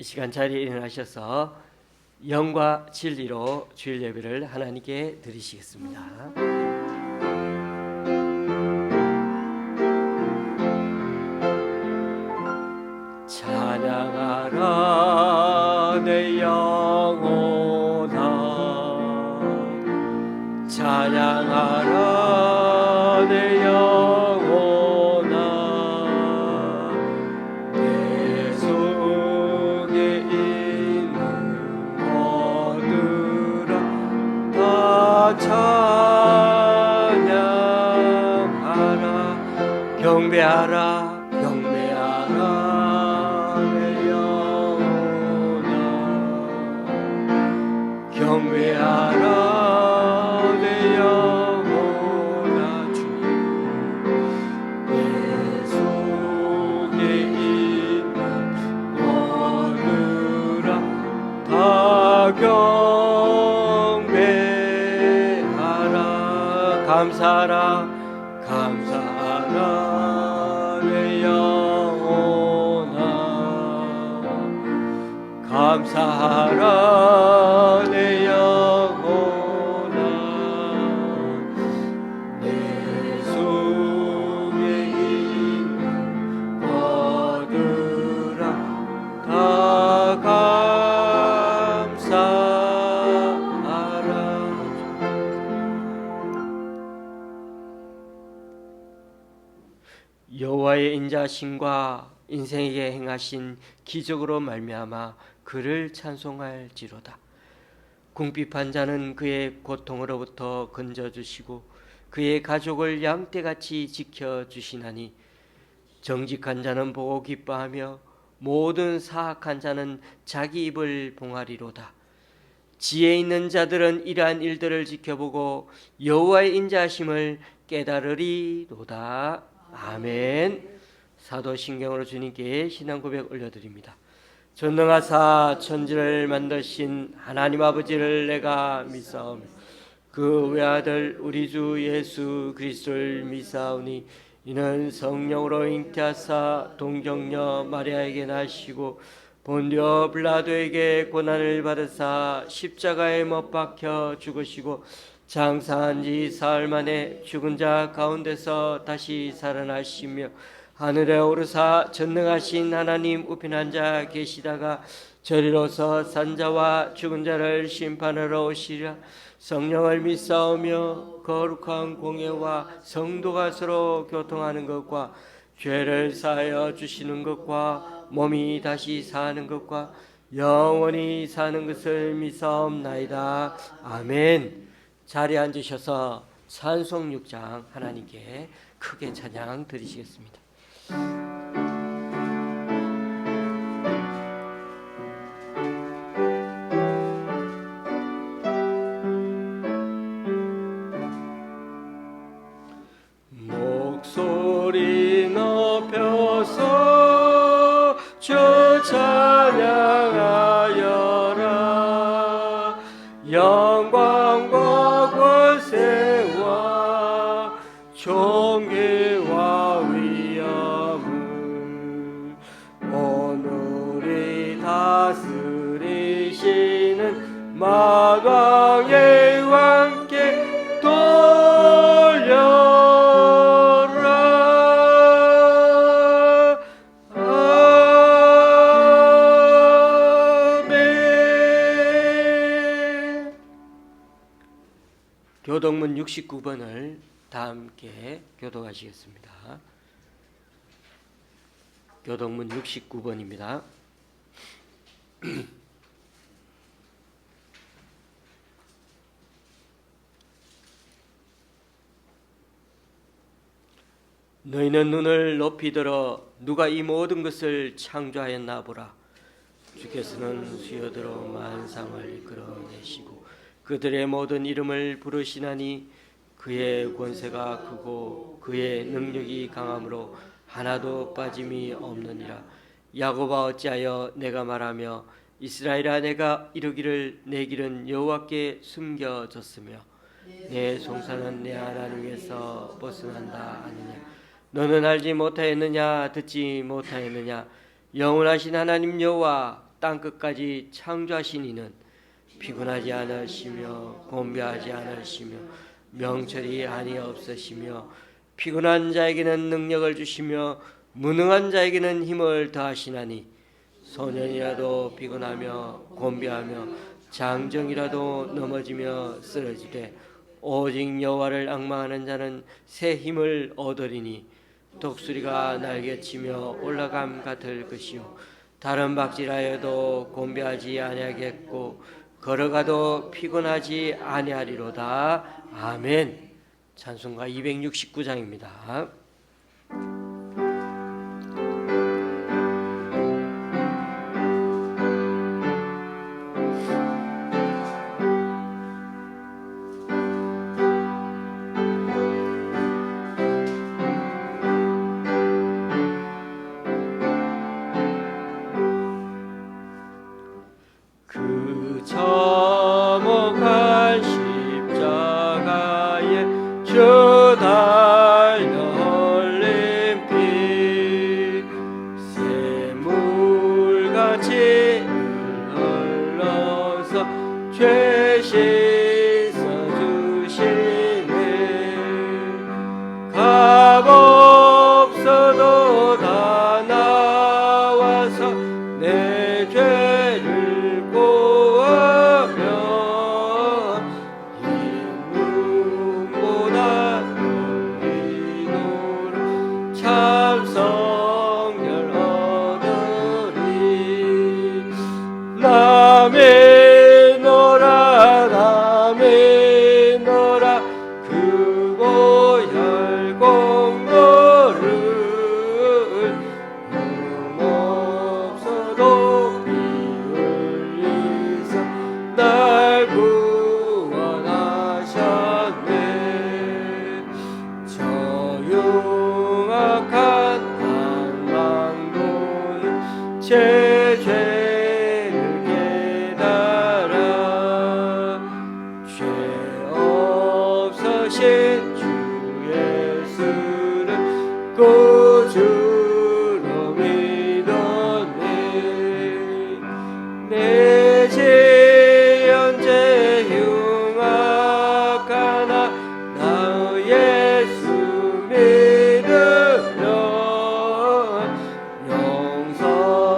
이 시간 자리에 일어나셔서 영과 진리로 주일 예배를 하나님께 드리시겠습니다. 찬양하라 내 영혼아, 찬양하라 내 영혼아, 내 속에 있는 것들아 다 찬양하라. 경배하라 경배하라 내 영혼아, 주 내 속에 있는 것들아 다 경배하라. 감사하라 감사하라 내 영혼아, 감사하라 내 영혼아, 내 속에 있는 것들아 다 감사하라. 여호와의 인자심과 인생에게 행하신 기적으로 말미암아 그를 찬송할지로다. 궁핍한 자는 그의 고통으로부터 건져주시고 그의 가족을 양떼같이 지켜주시나니, 정직한 자는 보고 기뻐하며 모든 사악한 자는 자기 입을 봉하리로다. 지혜 있는 자들은 이러한 일들을 지켜보고 여호와의 인자하심을 깨달으리로다. 아멘. 사도신경으로 주님께 신앙 고백 올려드립니다. 전능하사 천지를 만드신 하나님 아버지를 내가 믿사오며 그 외아들 우리 주 예수 그리스도를 믿사오니, 이는 성령으로 잉태하사 동정녀 마리아에게 나시고 본디오 빌라도에게 고난을 받으사 십자가에 못 박혀 죽으시고 장사한 지 사흘 만에 죽은 자 가운데서 다시 살아나시며 하늘에 오르사 전능하신 하나님 우편 앉아 계시다가 저리로서 산 자와 죽은 자를 심판하러 오시리라. 성령을 믿사오며 거룩한 공예와 성도가 서로 교통하는 것과 죄를 사하여 주시는 것과 몸이 다시 사는 것과 영원히 사는 것을 믿사옵나이다. 아멘. 자리에 앉으셔서 찬송 6장 하나님께 크게 찬양 드리시겠습니다. 목소리 높여서 주 찬양하여라. 영광과 권세와 존귀와 위엄을 오늘이 다스리시는 만왕의 왕께 돌려라. 아멘. 교독문 69번을 다 함께 교독하시겠습니다. 교독문 69번입니다. 너희는 눈을 높이 들어 누가 이 모든 것을 창조하였나 보라. 주께서는 수요대로 만상을 이끌어내시고 그들의 모든 이름을 부르시나니, 그의 권세가 크고 그의 능력이 강함으로 하나도 빠짐이 없느니라. 야곱아 어찌하여 내가 말하며 이스라엘아 내가 이르기를 내 길은 여호와께 숨겨졌으며 내 송사는 내 하나님에서 벗어난다 하느냐. 너는 알지 못하였느냐, 듣지 못하였느냐. 영원하신 하나님 여호와 땅끝까지 창조하신 이는 피곤하지 않으시며 곤비하지 않으시며 명철이 한이 없으시며 피곤한 자에게는 능력을 주시며 무능한 자에게는 힘을 더하시나니 소년이라도 피곤하며 곤비하며 장정이라도 넘어지며 쓰러지되 오직 여호와를 앙망하는 자는 새 힘을 얻으리니 독수리가 날개치며 올라감 같을 것이요 다른 박질하여도 곤비하지 아니하겠고 걸어가도 피곤하지 아니하리로다. 아멘. 찬송가 269장입니다. 그 참혹한 십자가에 주 달려 흘린 피 샘물같이 흘러서 죄 씻어주시네 값없어도 다 나와서 내 죄를 고하며 이 눈보다 너희노라 참 성결 얻으리 남의 노라 그 고열 공로를 없어도 피 흘리사 날 구원하셨네 저 흉악한 방망도는 제 죄를 깨달아 죄 없으신 주 예수를 구주로 믿었네 내 죄 현재 흉악하나 나 예수 믿으면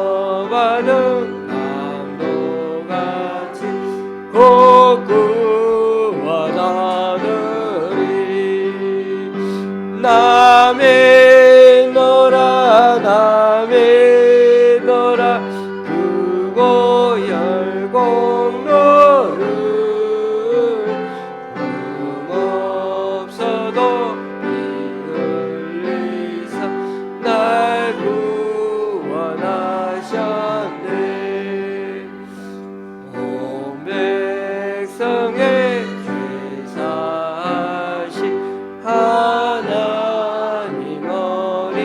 용서받은 강도같이 곧 구원하느니 남의 노라 그 고열 공로를 없어도 피 흘리사 날 구원하셨네 온 백성의 죄 사하신 하나님 어린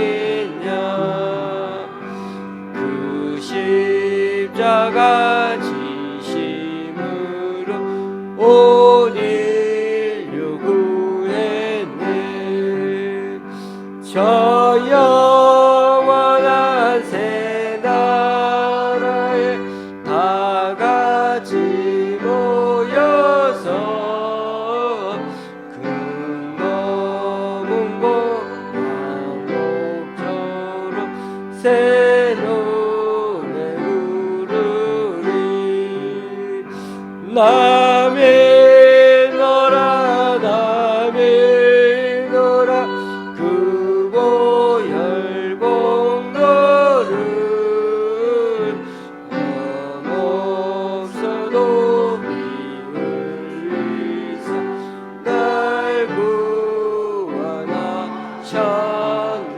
양 그 십자가 지심으로 온 인류 구했네 저 영원한 새 나라에 다 같이 모여서 큰 검은 곳 왕복처럼 새 노래 부르리 남의 노라 그 고열 공로를 없어도 피 흘리사 날 구원하셨네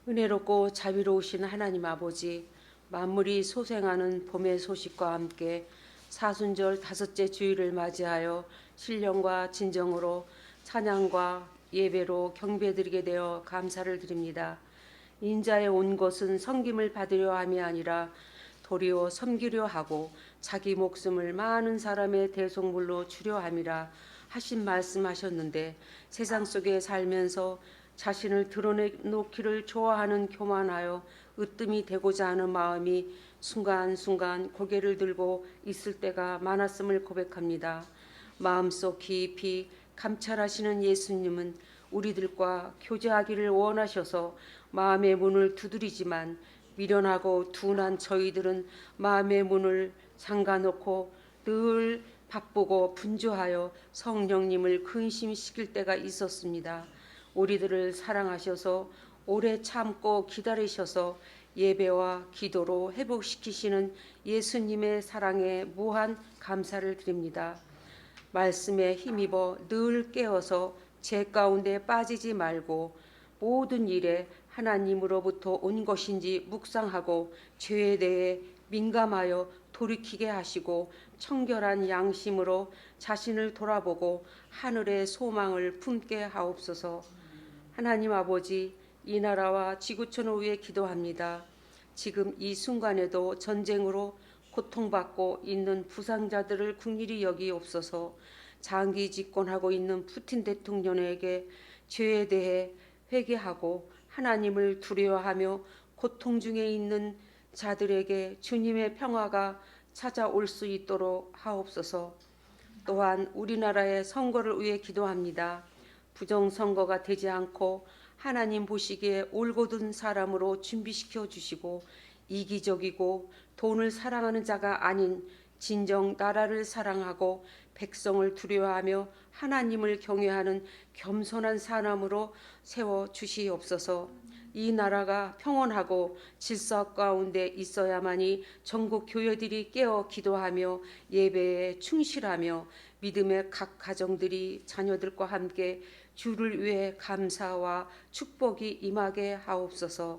은혜롭고 자비로우신 하나님 아버지, 만물이 소생하는 봄의 소식과 함께 사순절 다섯째 주일을 맞이하여 신령과 진정으로 찬양과 예배로 경배드리게 되어 감사를 드립니다. 인자에 온 것은 섬김을 받으려 함이 아니라 도리어 섬기려 하고 자기 목숨을 많은 사람의 대속물로 주려 함이라 하신 말씀하셨는데, 세상 속에 살면서 자신을 드러내놓기를 좋아하는 교만하여 으뜸이 되고자 하는 마음이 순간순간 고개를 들고 있을 때가 많았음을 고백합니다. 마음속 깊이 감찰하시는 예수님은 우리들과 교제하기를 원하셔서 마음의 문을 두드리지만, 미련하고 둔한 저희들은 마음의 문을 잠가놓고 늘 바쁘고 분주하여 성령님을 근심시킬 때가 있었습니다. 우리들을 사랑하셔서 오래 참고 기다리셔서 예배와 기도로 회복시키시는 예수님의 사랑에 무한 감사를 드립니다. 말씀에 힘입어 늘 깨어서 제 가운데 빠지지 말고 모든 일에 하나님으로부터 온 것인지 묵상하고 죄에 대해 민감하여 돌이키게 하시고 청결한 양심으로 자신을 돌아보고 하늘의 소망을 품게 하옵소서. 하나님 아버지, 이 나라와 지구촌을 위해 기도합니다. 지금 이 순간에도 전쟁으로 고통받고 있는 부상자들을 긍휼히 여기옵소서. 장기 집권하고 있는 푸틴 대통령에게 죄에 대해 회개하고 하나님을 두려워하며 고통 중에 있는 자들에게 주님의 평화가 찾아올 수 있도록 하옵소서. 또한 우리나라의 선거를 위해 기도합니다. 부정선거가 되지 않고 하나님 보시기에 올곧은 사람으로 준비시켜 주시고, 이기적이고 돈을 사랑하는 자가 아닌 진정 나라를 사랑하고 백성을 두려워하며 하나님을 경외하는 겸손한 사람으로 세워 주시옵소서. 이 나라가 평온하고 질서 가운데 있어야만이 전국 교회들이 깨어 기도하며 예배에 충실하며 믿음의 각 가정들이 자녀들과 함께 주를 위해 감사와 축복이 임하게 하옵소서.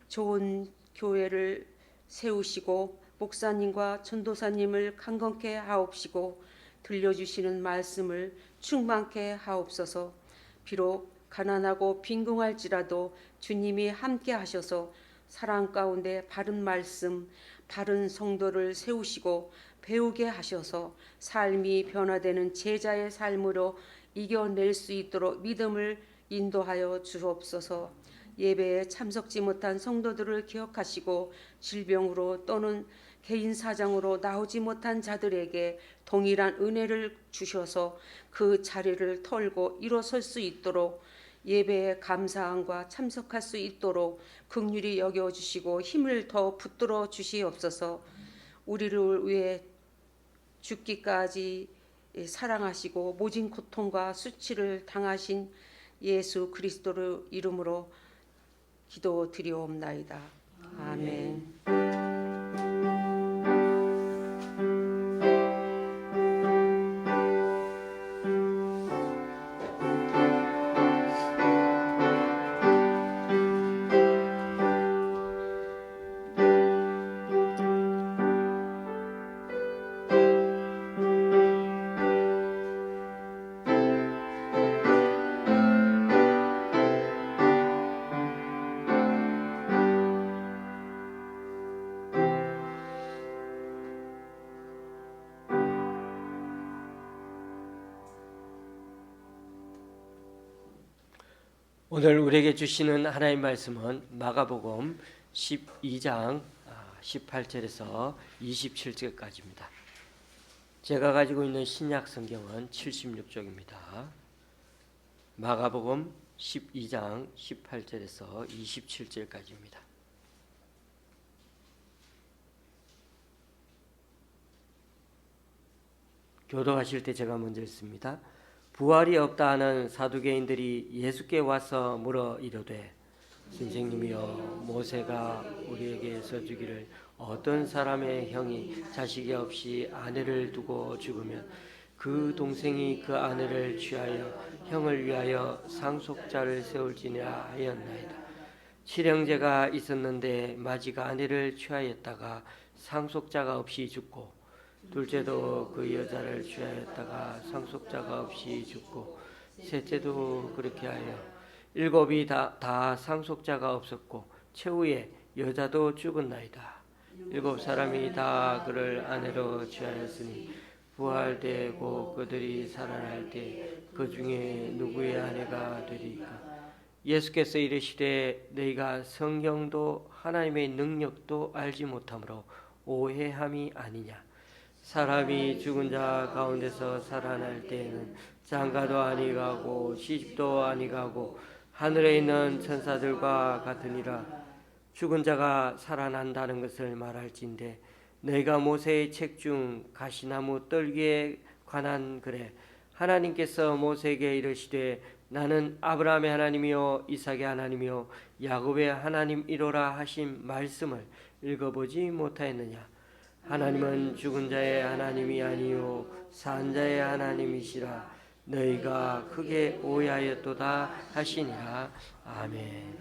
좋은 교회를 세우시고 목사님과 전도사님을 강건케 하옵시고 들려주시는 말씀을 충만케 하옵소서. 비록 가난하고 빈궁할지라도 주님이 함께 하셔서 사랑 가운데 바른 말씀, 바른 성도를 세우시고 배우게 하셔서 삶이 변화되는 제자의 삶으로 이겨낼 수 있도록 믿음을 인도하여 주옵소서. 예배에 참석지 못한 성도들을 기억하시고 질병으로 또는 개인 사정으로 나오지 못한 자들에게 동일한 은혜를 주셔서 그 자리를 털고 일어설 수 있도록, 예배에 감사함과 참석할 수 있도록 긍휼히 여겨주시고 힘을 더 붙들어 주시옵소서. 우리를 위해 죽기까지 사랑하시고 모진 고통과 수치를 당하신 예수 그리스도의 이름으로 기도드리옵나이다. 아멘. 오늘 우리에게 주시는 하나님 말씀은 마가복음 12장 18절에서 27절까지입니다. 제가 가지고 있는 신약 성경은 76쪽입니다. 마가복음 12장 18절에서 27절까지입니다. 교도하실 때 제가 먼저 읽습니다. 부활이 없다 하는 사두개인들이 예수께 와서 물어 이르되, 선생님이여, 모세가 우리에게 써주기를 어떤 사람의 형이 자식이 없이 아내를 두고 죽으면 그 동생이 그 아내를 취하여 형을 위하여 상속자를 세울지니라 하였나이다. 칠형제가 있었는데 마지가 아내를 취하였다가 상속자가 없이 죽고, 둘째도 그 여자를 취하였다가 상속자가 없이 죽고, 셋째도 그렇게 하여 일곱이 다 상속자가 없었고 최후에 여자도 죽었나이다. 일곱 사람이 다 그를 아내로 취하였으니 부활되고 그들이 살아날 때 그 중에 누구의 아내가 되리까? 예수께서 이르시되 너희가 성경도 하나님의 능력도 알지 못하므로 오해함이 아니냐. 사람이 죽은 자 가운데서 살아날 때에는 장가도 아니가고 시집도 아니가고 하늘에 있는 천사들과 같으니라. 죽은 자가 살아난다는 것을 말할진대 너희가 모세의 책 중 가시나무 떨기에 관한 글에 하나님께서 모세에게 이르시되 나는 아브라함의 하나님이요 이삭의 하나님이요 야곱의 하나님이로라 하신 말씀을 읽어보지 못하였느냐. 하나님은 죽은 자의 하나님이 아니요 산 자의 하나님이시라. 너희가 크게 오해하였도다 하시니라. 아멘.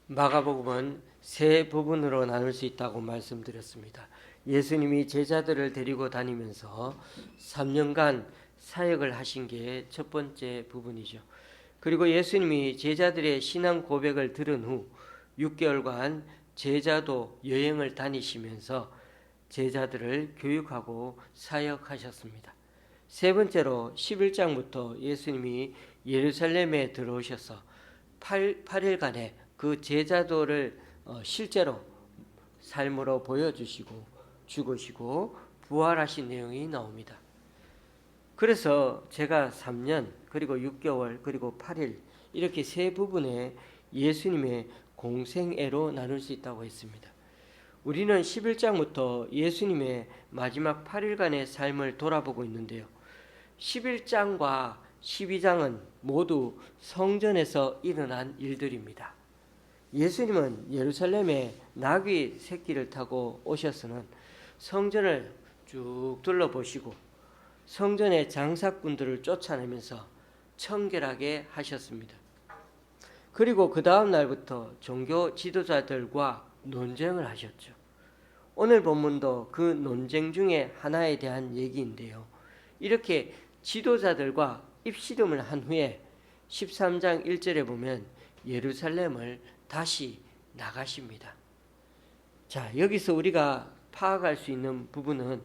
마가복음은 세 부분으로 나눌 수 있다고 말씀드렸습니다. 예수님이 제자들을 데리고 다니면서 3년간 사역을 하신 게 첫 번째 부분이죠. 그리고 예수님이 제자들의 신앙 고백을 들은 후 6개월간 제자도 여행을 다니시면서 제자들을 교육하고 사역하셨습니다. 세 번째로 11장부터 예수님이 예루살렘에 들어오셔서 8일간의 그 제자도를 실제로 삶으로 보여주시고 죽으시고 부활하신 내용이 나옵니다. 그래서 제가 3년 그리고 6개월 그리고 8일 이렇게 세 부분에 예수님의 공생애로 나눌 수 있다고 했습니다. 우리는 11장부터 예수님의 마지막 8일간의 삶을 돌아보고 있는데요. 11장과 12장은 모두 성전에서 일어난 일들입니다. 예수님은 예루살렘에 나귀 새끼를 타고 오셔서는 성전을 쭉 둘러보시고 성전의 장사꾼들을 쫓아내면서 청결하게 하셨습니다. 그리고 그 다음 날부터 종교 지도자들과 논쟁을 하셨죠. 오늘 본문도 그 논쟁 중에 하나에 대한 얘기인데요. 이렇게 지도자들과 입씨름을 한 후에 13장 1절에 보면 예루살렘을 다시 나가십니다. 자, 여기서 우리가 파악할 수 있는 부분은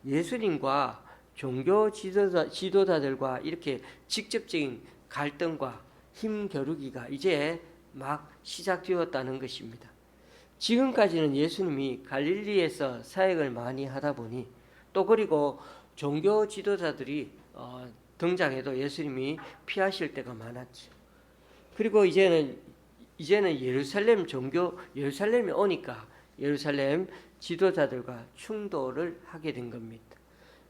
예수님과 종교 지도자들과 이렇게 직접적인 갈등과 힘겨루기가 이제 막 시작되었다는 것입니다. 지금까지는 예수님이 갈릴리에서 사역을 많이 하다 보니 또 그리고 종교 지도자들이 등장해도 예수님이 피하실 때가 많았죠. 그리고 이제는 예루살렘에 오니까 예루살렘 지도자들과 충돌을 하게 된 겁니다.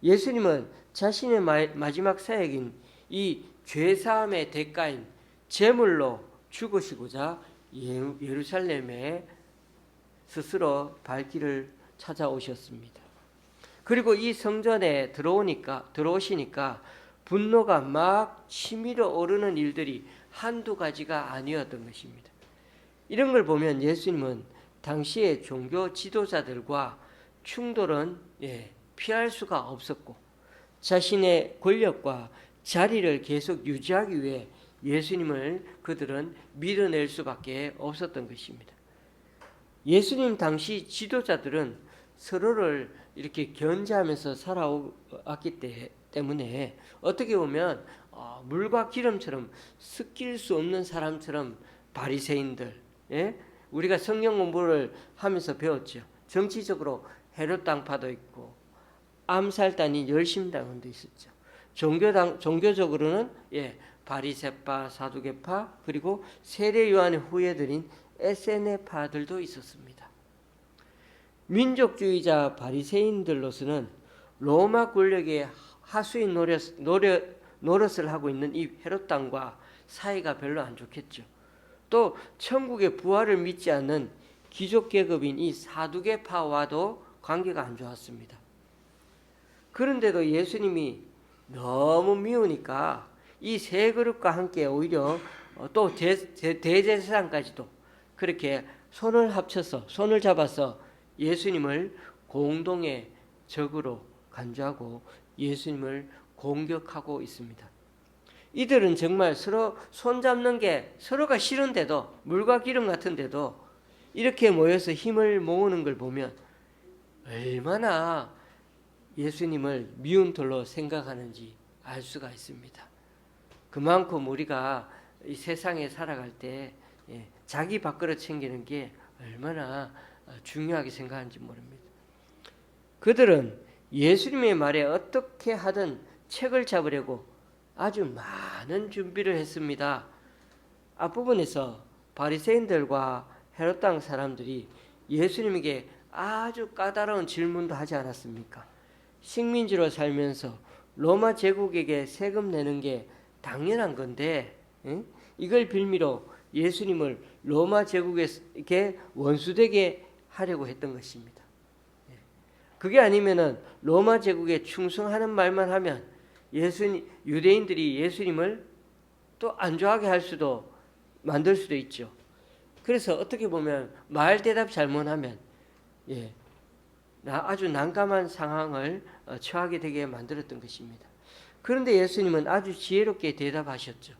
예수님은 자신의 마지막 사역인 이 죄사함의 대가인 제물로 죽으시고자 예루살렘에 스스로 발길을 찾아오셨습니다. 그리고 이 성전에 들어오시니까 분노가 막 치밀어 오르는 일들이 한두 가지가 아니었던 것입니다. 이런 걸 보면 예수님은 당시의 종교 지도자들과 충돌은 피할 수가 없었고 자신의 권력과 자리를 계속 유지하기 위해 예수님을 그들은 밀어낼 수밖에 없었던 것입니다. 예수님 당시 지도자들은 서로를 이렇게 견제하면서 살아왔기 때문에 어떻게 보면 물과 기름처럼 섞일 수 없는 사람처럼 바리새인들, 우리가 성경 공부를 하면서 배웠죠. 정치적으로 헤롯 당파도 있고 암살단인 열심당원도 있었죠. 종교적으로는 바리새파, 사두개파 그리고 세례 요한의 후예들인 에세네파들도 있었습니다. 민족주의자 바리새인들로서는 로마 권력의 하수인 노릇을 하고 있는 이 헤롯 당과 사이가 별로 안 좋겠죠. 또 천국의 부활을 믿지 않는 귀족 계급인 이 사두개파와도 관계가 안 좋았습니다. 그런데도 예수님이 너무 미우니까 이 세 그룹과 함께 오히려 또 대제사장까지도 그렇게 손을 잡아서 예수님을 공동의 적으로 간주하고 예수님을 공격하고 있습니다. 이들은 정말 서로 손잡는 게 서로가 싫은데도, 물과 기름 같은데도 이렇게 모여서 힘을 모으는 걸 보면 얼마나 예수님을 미운 돌로 생각하는지 알 수가 있습니다. 그만큼 우리가 이 세상에 살아갈 때 자기 밥그릇 챙기는 게 얼마나 중요하게 생각하는지 모릅니다. 그들은 예수님의 말에 어떻게 하든 책을 잡으려고 아주 많은 준비를 했습니다. 앞부분에서 바리새인들과 헤롯 땅 사람들이 예수님에게 아주 까다로운 질문도 하지 않았습니까? 식민지로 살면서 로마 제국에게 세금 내는 게 당연한 건데, 이걸 빌미로 예수님을 로마 제국에게 원수되게 하려고 했던 것입니다. 그게 아니면은 로마 제국에 충성하는 말만 하면 유대인들이 예수님을 또 안 좋아하게 만들 수도 있죠. 그래서 어떻게 보면 말 대답 잘못하면 아주 난감한 상황을 처하게 되게 만들었던 것입니다. 그런데 예수님은 아주 지혜롭게 대답하셨죠.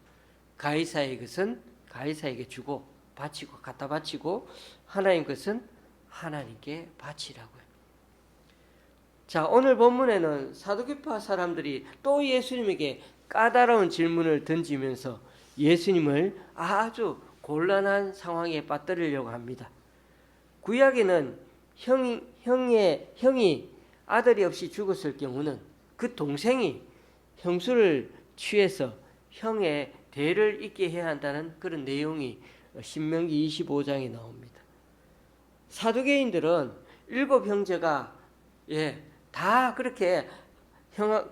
가이사의 것은 가이사에게 주고 바치고 갖다 바치고 하나님 것은 하나님께 바치라고요. 자, 오늘 본문에는 사두개파 사람들이 또 예수님에게 까다로운 질문을 던지면서 예수님을 아주 곤란한 상황에 빠뜨리려고 합니다. 구약에는 형이 아들이 없이 죽었을 경우는 그 동생이 형수를 취해서 형의 대를 잇게 해야 한다는 그런 내용이 신명기 25장에 나옵니다. 사두개인들은 7 형제가 다 그렇게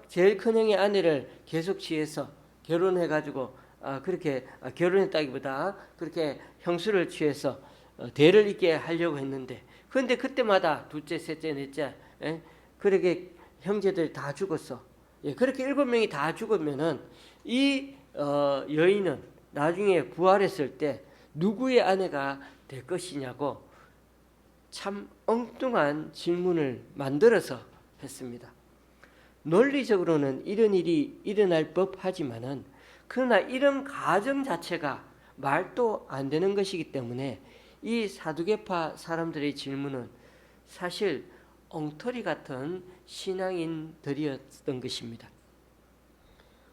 제일 큰 형의 아내를 계속 취해서 결혼해가지고 그렇게 결혼했다기보다 그렇게 형수를 취해서 대를 잇게 하려고 했는데, 그런데 그때마다 둘째, 셋째, 넷째 그렇게 형제들이 다 죽었어. 그렇게 7명이 다 죽으면은 이 여인은 나중에 부활했을 때 누구의 아내가 될 것이냐고 참 엉뚱한 질문을 만들어서 했습니다. 논리적으로는 이런 일이 일어날 법하지만은 그러나 이런 가정 자체가 말도 안 되는 것이기 때문에 이 사두개파 사람들의 질문은 사실 엉터리 같은 신앙인들이었던 것입니다.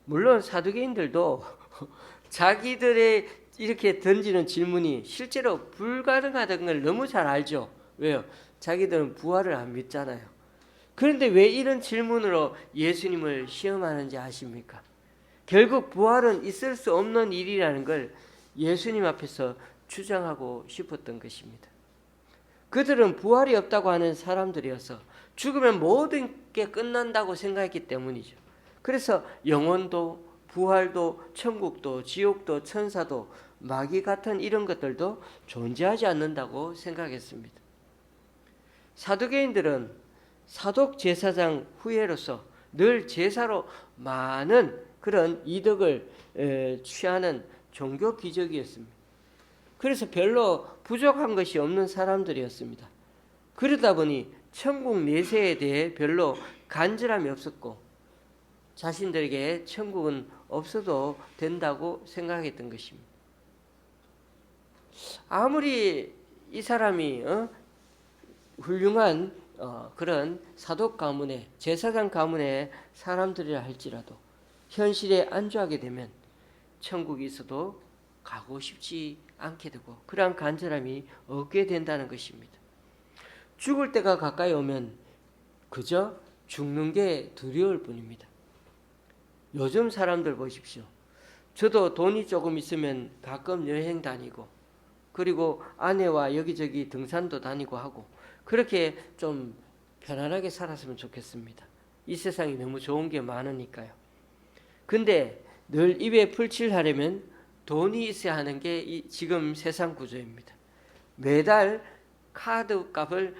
물론 사두개인들도 자기들의 이렇게 던지는 질문이 실제로 불가능하다는 걸 너무 잘 알죠. 왜요? 자기들은 부활을 안 믿잖아요. 그런데 왜 이런 질문으로 예수님을 시험하는지 아십니까? 결국 부활은 있을 수 없는 일이라는 걸 예수님 앞에서 주장하고 싶었던 것입니다. 그들은 부활이 없다고 하는 사람들이어서 죽으면 모든 게 끝난다고 생각했기 때문이죠. 그래서 영혼도 부활도 천국도 지옥도 천사도 마귀 같은 이런 것들도 존재하지 않는다고 생각했습니다. 사두개인들은 사독 제사장 후예로서 늘 제사로 많은 그런 이득을 취하는 종교 귀족이었습니다. 그래서 별로 부족한 것이 없는 사람들이었습니다. 그러다 보니 천국 내세에 대해 별로 간절함이 없었고 자신들에게 천국은 없어도 된다고 생각했던 것입니다. 아무리 이 사람이 훌륭한 그런 사독 가문의 제사장 가문의 사람들이라 할지라도 현실에 안주하게 되면 천국이 있어도 가고 싶지 않게 되고 그러한 간절함이 없게 된다는 것입니다. 죽을 때가 가까이 오면 그저 죽는 게 두려울 뿐입니다. 요즘 사람들 보십시오. 저도 돈이 조금 있으면 가끔 여행 다니고 그리고 아내와 여기저기 등산도 다니고 하고 그렇게 좀 편안하게 살았으면 좋겠습니다. 이 세상이 너무 좋은 게 많으니까요. 근데 늘 입에 풀칠하려면 돈이 있어야 하는 게 지금 세상 구조입니다. 매달 카드 값을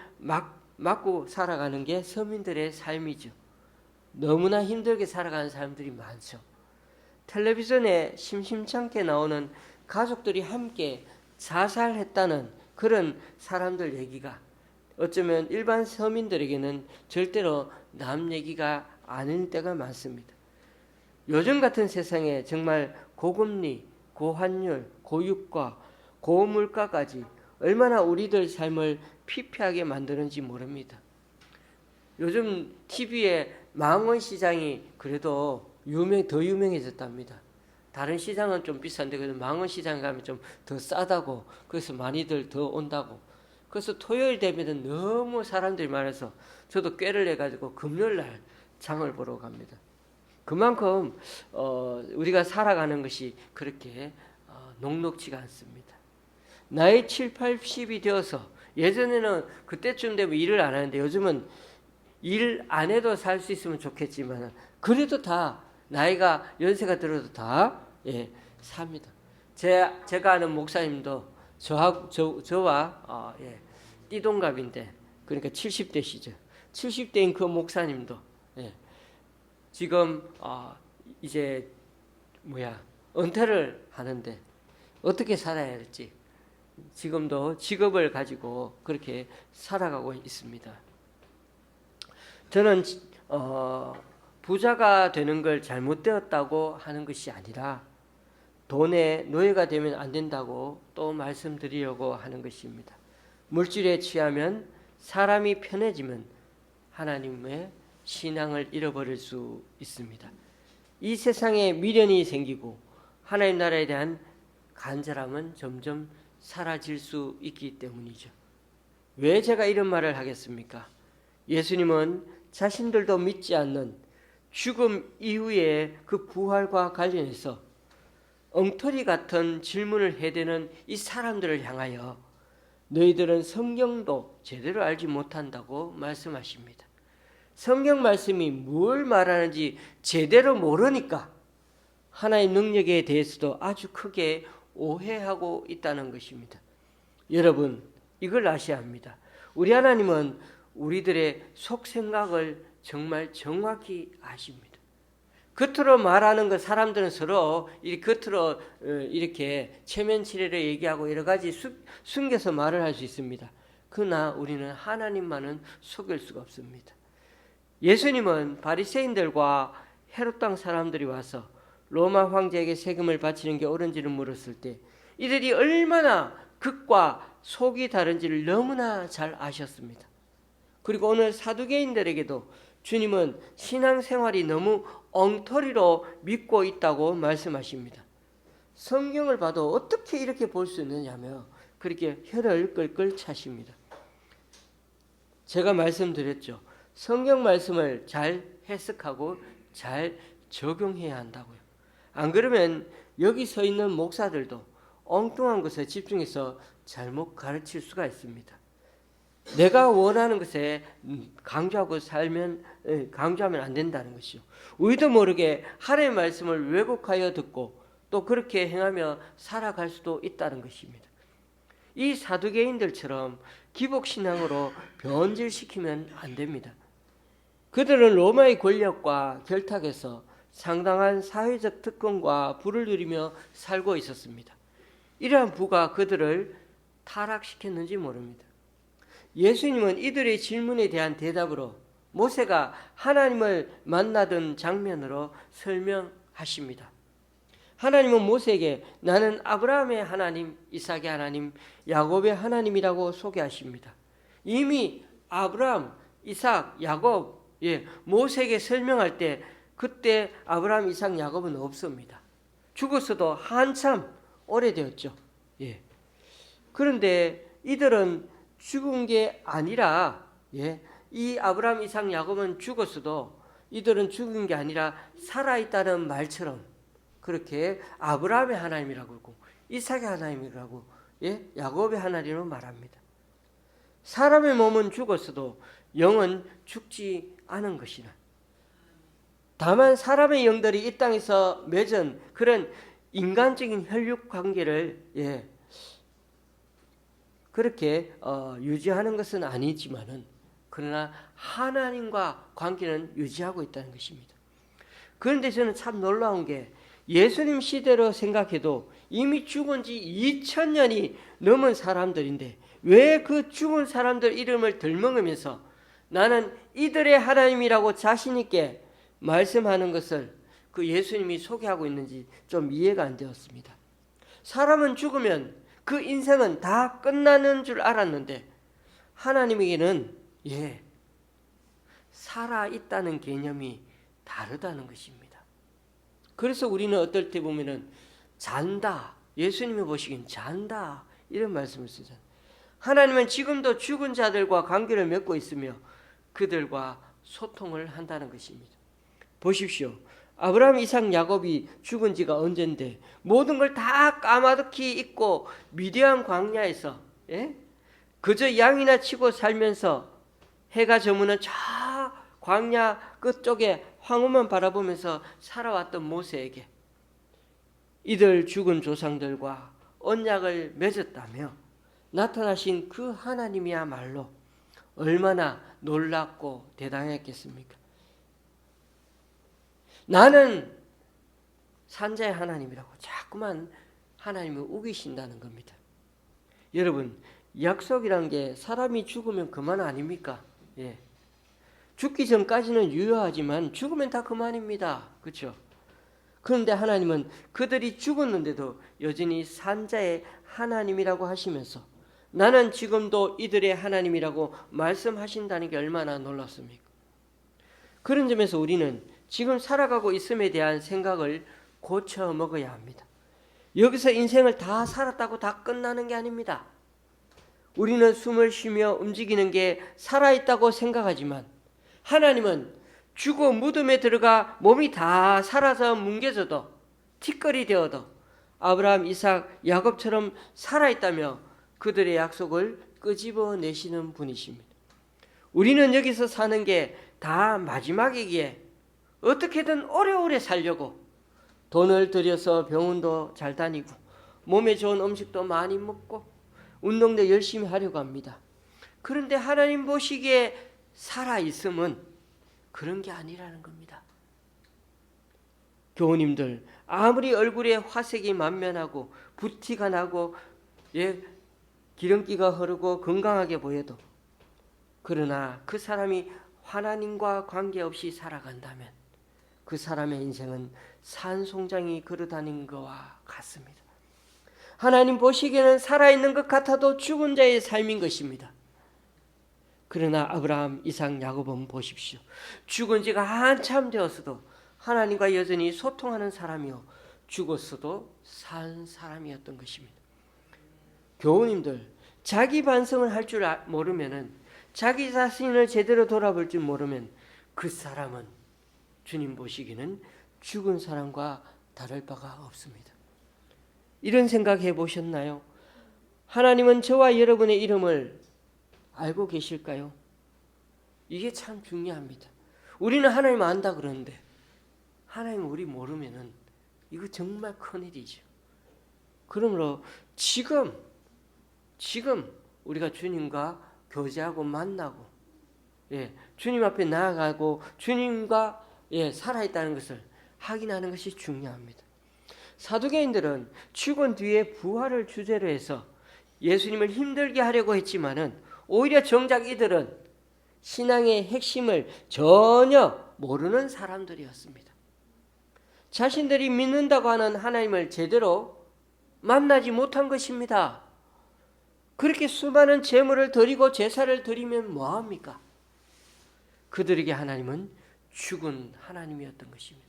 막고 살아가는 게 서민들의 삶이죠. 너무나 힘들게 살아가는 사람들이 많죠. 텔레비전에 심심찮게 나오는 가족들이 함께 자살했다는 그런 사람들 얘기가 어쩌면 일반 서민들에게는 절대로 남 얘기가 아닌 때가 많습니다. 요즘 같은 세상에 정말 고금리, 고환율, 고유가, 고물가까지 얼마나 우리들 삶을 피폐하게 만드는지 모릅니다. 요즘 TV에 망원 시장이 그래도 더 유명해졌답니다. 다른 시장은 좀 비싼데 그래도 망원 시장 가면 좀 더 싸다고, 그래서 많이들 더 온다고. 그래서 토요일 되면 너무 사람들이 많아서 저도 꾀를 내가지고 금요일 날 장을 보러 갑니다. 그만큼 우리가 살아가는 것이 그렇게 녹록지가 않습니다. 나이 7, 80이 되어서, 예전에는 그때쯤 되면 일을 안 하는데 요즘은 일 안 해도 살 수 있으면 좋겠지만 그래도 다 나이가 연세가 들어도 다 삽니다. 제가 아는 목사님도 저와 띠동갑인데, 그러니까 70대시죠. 70대인 그 목사님도 지금 이제 은퇴를 하는데 어떻게 살아야 할지 지금도 직업을 가지고 그렇게 살아가고 있습니다. 저는 부자가 되는 걸 잘못되었다고 하는 것이 아니라 돈의 노예가 되면 안 된다고 또 말씀드리려고 하는 것입니다. 물질에 취하면, 사람이 편해지면 하나님의 신앙을 잃어버릴 수 있습니다. 이 세상에 미련이 생기고 하나님 나라에 대한 간절함은 점점 사라질 수 있기 때문이죠. 왜 제가 이런 말을 하겠습니까? 예수님은 자신들도 믿지 않는 죽음 이후의 그 부활과 관련해서 엉터리 같은 질문을 해대는 이 사람들을 향하여 너희들은 성경도 제대로 알지 못한다고 말씀하십니다. 성경 말씀이 뭘 말하는지 제대로 모르니까 하나의 능력에 대해서도 아주 크게 오해하고 있다는 것입니다. 여러분, 이걸 아셔야 합니다. 우리 하나님은 우리들의 속생각을 정말 정확히 아십니다. 겉으로 말하는 것, 사람들은 서로 겉으로 이렇게 체면치레를 얘기하고 여러 가지 숨겨서 말을 할 수 있습니다. 그러나 우리는 하나님만은 속일 수가 없습니다. 예수님은 바리새인들과 헤롯 땅 사람들이 와서 로마 황제에게 세금을 바치는 게 옳은지를 물었을 때 이들이 얼마나 극과 속이 다른지를 너무나 잘 아셨습니다. 그리고 오늘 사두개인들에게도 주님은 신앙생활이 너무 엉터리로 믿고 있다고 말씀하십니다. 성경을 봐도 어떻게 이렇게 볼 수 있느냐며 그렇게 혀를 끌끌 차십니다. 제가 말씀드렸죠. 성경 말씀을 잘 해석하고 잘 적용해야 한다고요. 안 그러면 여기 서 있는 목사들도 엉뚱한 것에 집중해서 잘못 가르칠 수가 있습니다. 내가 원하는 것에 강조하면 안 된다는 것이요. 우리도 모르게 하나님의 말씀을 왜곡하여 듣고 또 그렇게 행하며 살아갈 수도 있다는 것입니다. 이 사두개인들처럼 기복신앙으로 변질시키면 안 됩니다. 그들은 로마의 권력과 결탁해서 상당한 사회적 특권과 부를 누리며 살고 있었습니다. 이러한 부가 그들을 타락시켰는지 모릅니다. 예수님은 이들의 질문에 대한 대답으로 모세가 하나님을 만나던 장면으로 설명하십니다. 하나님은 모세에게 나는 아브라함의 하나님, 이삭의 하나님, 야곱의 하나님이라고 소개하십니다. 이미 아브라함, 이삭, 야곱, 모세에게 설명할 때 그때 아브라함, 이삭, 야곱은 없습니다. 죽었어도 한참 오래되었죠. 그런데 이들은 죽은 게 아니라 이 아브라함, 이삭, 야곱은 죽었어도 이들은 죽은 게 아니라 살아있다는 말처럼 그렇게 아브라함의 하나님이라고 하고 이삭의 하나님이라고 야곱의 하나님으로 말합니다. 사람의 몸은 죽었어도 영은 죽지 않은 것이나 다만 사람의 영들이 이 땅에서 맺은 그런 인간적인 혈육 관계를 그렇게 유지하는 것은 아니지만은 그러나 하나님과 관계는 유지하고 있다는 것입니다. 그런데 저는 참 놀라운 게 예수님 시대로 생각해도 이미 죽은 지 2000년이 넘은 사람들인데 왜 그 죽은 사람들 이름을 들먹으면서 나는 이들의 하나님이라고 자신 있게 말씀하는 것을 그 예수님이 소개하고 있는지 좀 이해가 안 되었습니다. 사람은 죽으면 그 인생은 다 끝나는 줄 알았는데 하나님에게는 살아있다는 개념이 다르다는 것입니다. 그래서 우리는 어떨 때 보면은 잔다, 예수님이 보시기엔 잔다 이런 말씀을 쓰잖아요. 하나님은 지금도 죽은 자들과 관계를 맺고 있으며 그들과 소통을 한다는 것입니다. 보십시오. 아브라함, 이삭, 야곱이 죽은 지가 언젠데 모든 걸 다 까마득히 잊고 미디안 광야에서 그저 양이나 치고 살면서 해가 저무는 저 광야 끝쪽에 황후만 바라보면서 살아왔던 모세에게 이들 죽은 조상들과 언약을 맺었다며 나타나신 그 하나님이야말로 얼마나 놀랍고 대단했겠습니까? 나는 산자의 하나님이라고 자꾸만 하나님을 우기신다는 겁니다. 여러분, 약속이란 게 사람이 죽으면 그만 아닙니까? 죽기 전까지는 유효하지만 죽으면 다 그만입니다. 그렇죠? 그런데 하나님은 그들이 죽었는데도 여전히 산자의 하나님이라고 하시면서 나는 지금도 이들의 하나님이라고 말씀하신다는 게 얼마나 놀랍습니까? 그런 점에서 우리는 지금 살아가고 있음에 대한 생각을 고쳐 먹어야 합니다. 여기서 인생을 다 살았다고 다 끝나는 게 아닙니다. 우리는 숨을 쉬며 움직이는 게 살아있다고 생각하지만 하나님은 죽어 무덤에 들어가 몸이 다 살아서 뭉개져도 티끌이 되어도 아브라함, 이삭, 야곱처럼 살아있다며 그들의 약속을 끄집어내시는 분이십니다. 우리는 여기서 사는 게 다 마지막이기에 어떻게든 오래오래 살려고 돈을 들여서 병원도 잘 다니고 몸에 좋은 음식도 많이 먹고 운동도 열심히 하려고 합니다. 그런데 하나님 보시기에 살아있음은 그런 게 아니라는 겁니다. 교우님들, 아무리 얼굴에 화색이 만면하고 붓티가 나고 기름기가 흐르고 건강하게 보여도 그러나 그 사람이 하나님과 관계없이 살아간다면 그 사람의 인생은 산송장이 걸어다닌 것과 같습니다. 하나님 보시기에는 살아있는 것 같아도 죽은 자의 삶인 것입니다. 그러나 아브라함, 이삭, 야곱은 보십시오. 죽은 지가 한참 되었어도 하나님과 여전히 소통하는 사람이요 죽었어도 산 사람이었던 것입니다. 교우님들, 자기 반성을 할 줄 모르면은 자기 자신을 제대로 돌아볼 줄 모르면 그 사람은 주님 보시기는 죽은 사람과 다를 바가 없습니다. 이런 생각해 보셨나요? 하나님은 저와 여러분의 이름을 알고 계실까요? 이게 참 중요합니다. 우리는 하나님 안다 그러는데 하나님 우리 모르면은 이거 정말 큰일이죠. 그러므로 지금 우리가 주님과 교제하고 만나고 주님 앞에 나아가고 주님과 살아있다는 것을 확인하는 것이 중요합니다. 사두개인들은 죽은 뒤에 부활을 주제로 해서 예수님을 힘들게 하려고 했지만은 오히려 정작 이들은 신앙의 핵심을 전혀 모르는 사람들이었습니다. 자신들이 믿는다고 하는 하나님을 제대로 만나지 못한 것입니다. 그렇게 수많은 제물을 드리고 제사를 드리면 뭐합니까? 그들에게 하나님은 죽은 하나님이었던 것입니다.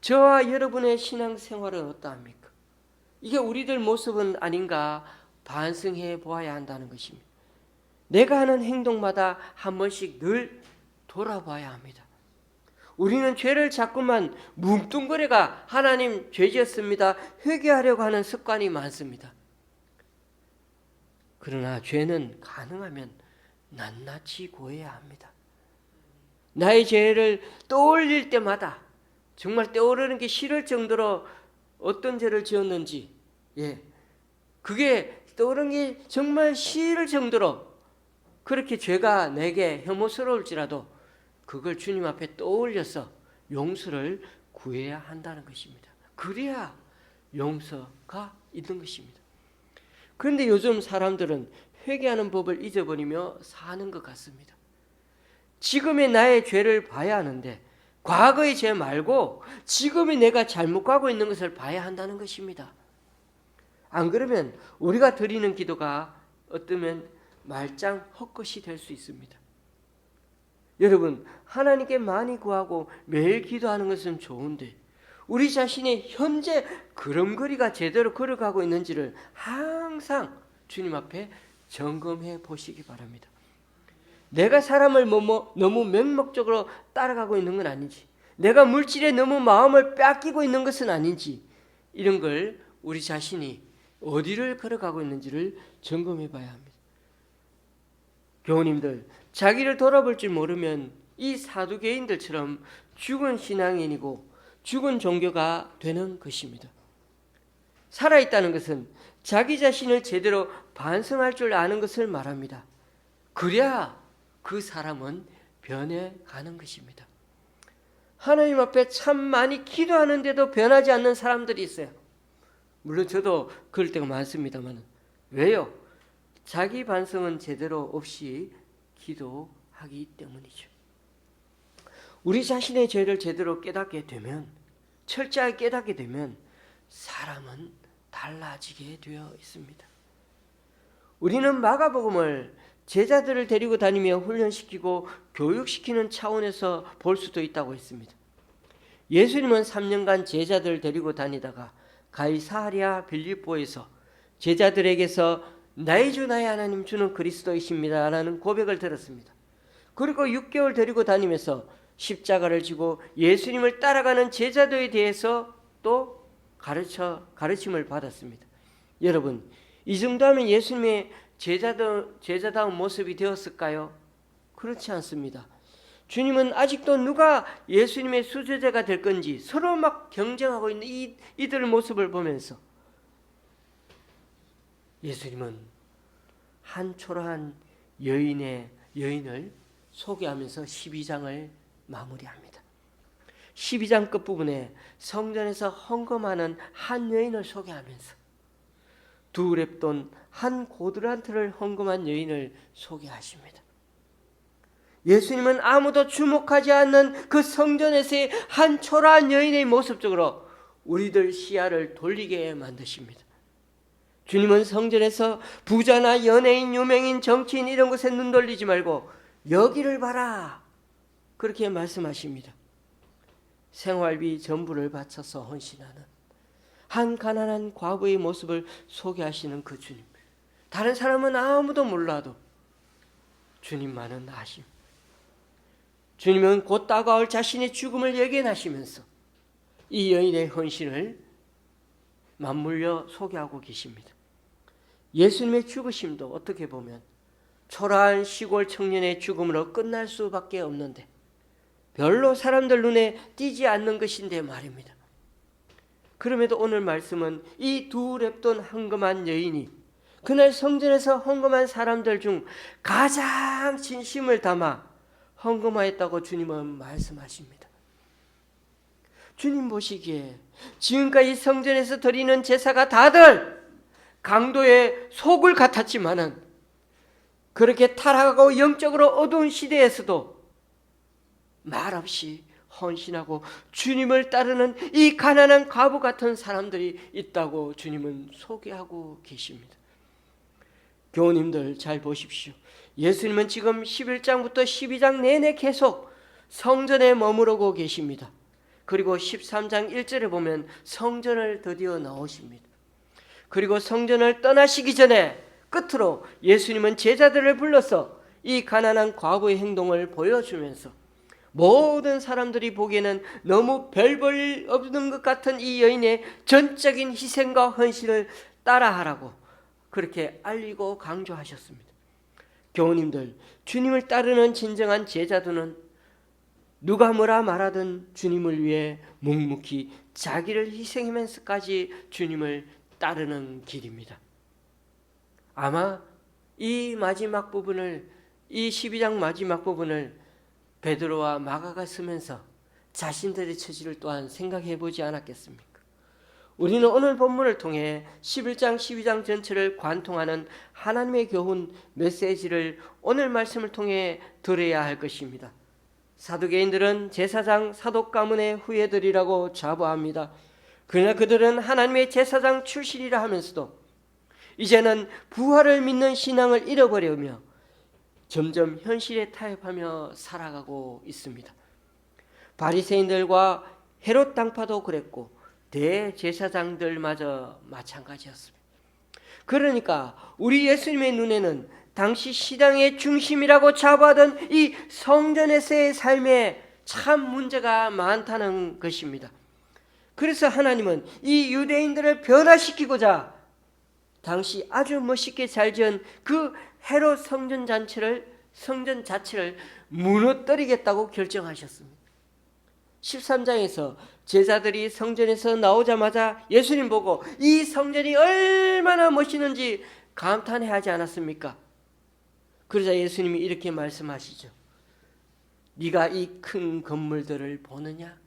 저와 여러분의 신앙생활은 어떠합니까? 이게 우리들 모습은 아닌가 반성해 보아야 한다는 것입니다. 내가 하는 행동마다 한 번씩 늘 돌아봐야 합니다. 우리는 죄를 자꾸만 뭉뚱그려가 하나님 죄 지었습니다 회개하려고 하는 습관이 많습니다. 그러나 죄는 가능하면 낱낱이 고해야 합니다. 나의 죄를 떠올릴 때마다 정말 떠오르는 게 싫을 정도로 어떤 죄를 지었는지 그게 떠오르는 게 정말 싫을 정도로 그렇게 죄가 내게 혐오스러울지라도 그걸 주님 앞에 떠올려서 용서를 구해야 한다는 것입니다. 그래야 용서가 있는 것입니다. 그런데 요즘 사람들은 회개하는 법을 잊어버리며 사는 것 같습니다. 지금의 나의 죄를 봐야 하는데 과거의 죄 말고 지금의 내가 잘못 가고 있는 것을 봐야 한다는 것입니다. 안 그러면 우리가 드리는 기도가 어쩌면 말짱 헛것이 될 수 있습니다. 여러분, 하나님께 많이 구하고 매일 기도하는 것은 좋은데 우리 자신의 현재 걸음걸이가 제대로 걸어가고 있는지를 항상 주님 앞에 점검해 보시기 바랍니다. 내가 사람을 너무 맹목적으로 따라가고 있는 건 아닌지, 내가 물질에 너무 마음을 뺏기고 있는 것은 아닌지, 이런 걸 우리 자신이 어디를 걸어가고 있는지를 점검해 봐야 합니다. 교우님들, 자기를 돌아볼 줄 모르면 이 사두개인들처럼 죽은 신앙인이고 죽은 종교가 되는 것입니다. 살아있다는 것은 자기 자신을 제대로 반성할 줄 아는 것을 말합니다. 그래야 그 사람은 변해가는 것입니다. 하나님 앞에 참 많이 기도하는데도 변하지 않는 사람들이 있어요. 물론 저도 그럴 때가 많습니다만, 왜요? 자기 반성은 제대로 없이 기도하기 때문이죠. 우리 자신의 죄를 제대로 깨닫게 되면, 철저하게 깨닫게 되면 사람은 달라지게 되어 있습니다. 우리는 마가복음을 제자들을 데리고 다니며 훈련시키고 교육시키는 차원에서 볼 수도 있다고 했습니다. 예수님은 3년간 제자들을 데리고 다니다가 가이사랴 빌립보에서 제자들에게서 나의 주 나의 하나님 주는 그리스도이십니다 라는 고백을 들었습니다. 그리고 6개월 데리고 다니면서 십자가를 지고 예수님을 따라가는 제자들에 대해서 또 가르침을 받았습니다. 여러분, 이 정도면 예수님의 제자다운 모습이 되었을까요? 그렇지 않습니다. 주님은 아직도 누가 예수님의 수제자가 될 건지 서로 막 경쟁하고 있는 이들의 모습을 보면서 예수님은 한 초라한 여인을 소개하면서 12장을 마무리합니다. 12장 끝부분에 성전에서 헌금하는 한 여인을 소개하면서 2렙돈 한 고드란트를 헌금한 여인을 소개하십니다. 예수님은 아무도 주목하지 않는 그 성전에서의 한 초라한 여인의 모습 쪽으로 우리들 시야를 돌리게 만드십니다. 주님은 성전에서 부자나 연예인, 유명인, 정치인 이런 것에 눈 돌리지 말고 여기를 봐라, 그렇게 말씀하십니다. 생활비 전부를 바쳐서 헌신하는 한 가난한 과부의 모습을 소개하시는 그 주님. 다른 사람은 아무도 몰라도 주님만은 아심. 주님은 곧 다가올 자신의 죽음을 예견하시면서 이 여인의 헌신을 맞물려 소개하고 계십니다. 예수님의 죽으심도 어떻게 보면 초라한 시골 청년의 죽음으로 끝날 수밖에 없는데 별로 사람들 눈에 띄지 않는 것인데 말입니다. 그럼에도 오늘 말씀은 이 2렙돈 헌금한 여인이 그날 성전에서 헌금한 사람들 중 가장 진심을 담아 헌금하였다고 주님은 말씀하십니다. 주님 보시기에 지금까지 성전에서 드리는 제사가 다들 강도의 속을 같았지만은 그렇게 타락하고 영적으로 어두운 시대에서도 말없이 헌신하고 주님을 따르는 이 가난한 과부 같은 사람들이 있다고 주님은 소개하고 계십니다. 교우님들 잘 보십시오. 예수님은 지금 11장부터 12장 내내 계속 성전에 머무르고 계십니다. 그리고 13장 1절에 보면 성전을 드디어 나오십니다. 그리고 성전을 떠나시기 전에 끝으로 예수님은 제자들을 불러서 이 가난한 과부의 행동을 보여주면서 모든 사람들이 보기에는 너무 별 볼 일 없는 것 같은 이 여인의 전적인 희생과 헌신을 따라하라고 그렇게 알리고 강조하셨습니다. 교우님들, 주님을 따르는 진정한 제자들은 누가 뭐라 말하든 주님을 위해 묵묵히 자기를 희생하면서까지 주님을 따르는 길입니다. 아마 이 마지막 부분을, 이 12장 마지막 부분을 베드로와 마가가 쓰면서 자신들의 처지를 또한 생각해 보지 않았겠습니까? 우리는 오늘 본문을 통해 11장 12장 전체를 관통하는 하나님의 교훈 메시지를 오늘 말씀을 통해 들어야 할 것입니다. 사두개인들은 제사장 사독 가문의 후예들이라고 자부합니다. 그러나 그들은 하나님의 제사장 출신이라 하면서도 이제는 부활을 믿는 신앙을 잃어버리며 점점 현실에 타협하며 살아가고 있습니다. 바리새인들과 헤롯 당파도 그랬고 대제사장들마저 마찬가지였습니다. 그러니까 우리 예수님의 눈에는 당시 시당의 중심이라고 자부하던 이 성전에서의 삶에 참 문제가 많다는 것입니다. 그래서 하나님은 이 유대인들을 변화시키고자 당시 아주 멋있게 잘 지은 그 헤롯 성전 자체를 무너뜨리겠다고 결정하셨습니다. 13장에서 제자들이 성전에서 나오자마자 예수님 보고 이 성전이 얼마나 멋있는지 감탄해하지 않았습니까? 그러자 예수님이 이렇게 말씀하시죠. 네가 이 큰 건물들을 보느냐?